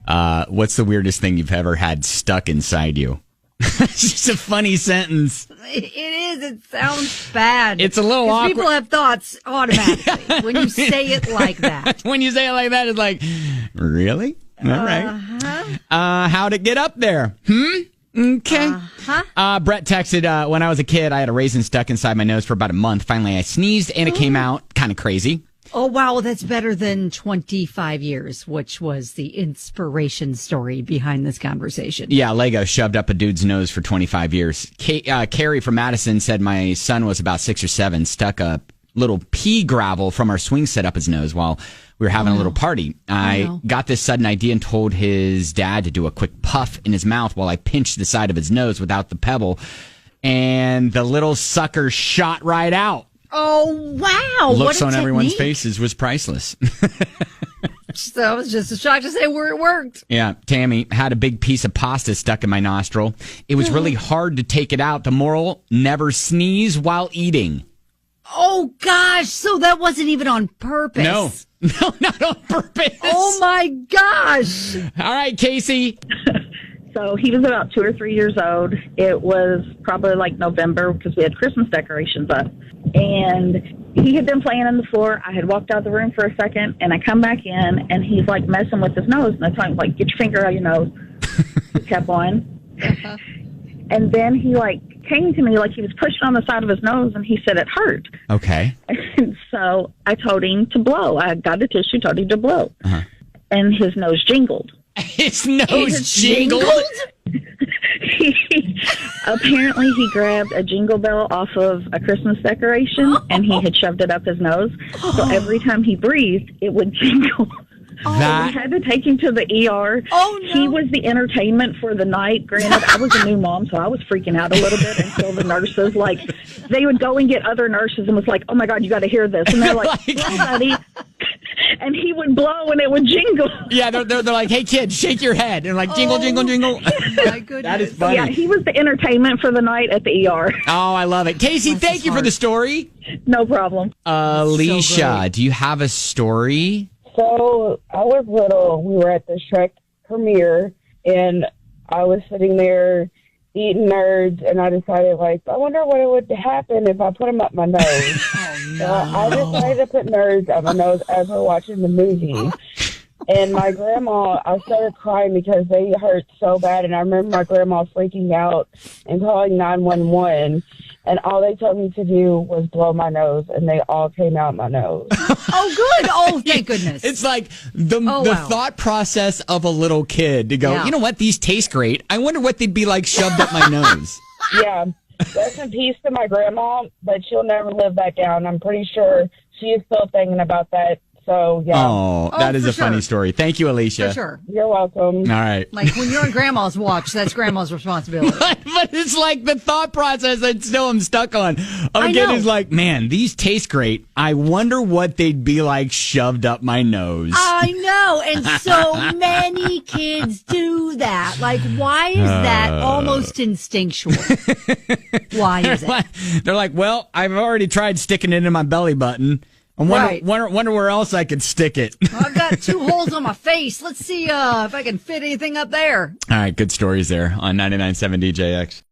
What's the weirdest thing you've ever had stuck inside you? It's just a funny sentence. It is. It sounds bad. It's a little awkward. People have thoughts automatically when you say it like that. When you say it like that, it's like, really? All right. How'd it get up there? Okay. Brett texted, when I was a kid, I had a raisin stuck inside my nose for about a month. Finally, I sneezed and it came out. Kind of crazy. Oh, wow. Well, that's better than 25 years, which was the inspiration story behind this conversation. Yeah, Lego shoved up a dude's nose for 25 years. Carrie from Madison said my son was about 6 or 7, stuck a little pea gravel from our swing set up his nose while we were having a little party. I got this sudden idea and told his dad to do a quick puff in his mouth while I pinched the side of his nose without the pebble. And the little sucker shot right out. Oh, wow. Looks on everyone's faces was priceless. So I was just shocked to say where it worked. Yeah, Tammy had a big piece of pasta stuck in my nostril. It was really hard to take it out. The moral, never sneeze while eating. Oh, gosh. So that wasn't even on purpose. No, not on purpose. Oh, my gosh. All right, Casey. So he was about 2 or 3 years old. It was probably like November because we had Christmas decorations up. And he had been playing on the floor. I had walked out of the room for a second, and I come back in, and he's like messing with his nose. And I told him, like, get your finger out of your nose. He kept on. And then he like came to me like he was pushing on the side of his nose, and he said it hurt. Okay. And so I told him to blow. I got a tissue, told him to blow. And his nose jingled. His nose jingled? Apparently he grabbed a jingle bell off of a Christmas decoration and he had shoved it up his nose. So every time he breathed, it would jingle. We had to take him to the ER. Oh, no. He was the entertainment for the night. Granted, I was a new mom, so I was freaking out a little bit until the nurses, like, they would go and get other nurses and was like, oh, my God, you got to hear this. And they're like, blow, buddy. And he would blow and it would jingle. Yeah, they're like, hey, kid, shake your head. And like, jingle, jingle, jingle. My goodness. That is funny. Yeah, he was the entertainment for the night at the ER. Oh, I love it. Casey, thank you for the story. No problem. Alicia, do you have a story? So I was little. We were at the Shrek premiere, and I was sitting there eating Nerds, and I decided, like, I wonder what would happen if I put them up my nose. So I decided to put Nerds up my nose as we're watching the movie. And my grandma, I started crying because they hurt so bad. And I remember my grandma freaking out and calling 911. And all they told me to do was blow my nose, and they all came out my nose. Oh, good. Oh, thank goodness. It's like the thought process of a little kid to go, you know what, these taste great. I wonder what they'd be like shoved up my nose. Yeah. Rest in peace to my grandma, but she'll never live that down. I'm pretty sure she is still thinking about that. So, yeah. Oh, that is a funny story. Thank you, Alicia. For sure. You're welcome. All right. Like when you're on grandma's watch, that's grandma's responsibility. But it's like the thought process I still am stuck on. Again, is like, man, these taste great. I wonder what they'd be like shoved up my nose. I know. And so many kids do that. Like, why is that almost instinctual? Why is it? They're like, well, I've already tried sticking it in my belly button. I wonder where else I could stick it. I've got 2 holes on my face. Let's see if I can fit anything up there. All right, good stories there on 99.7 DJX.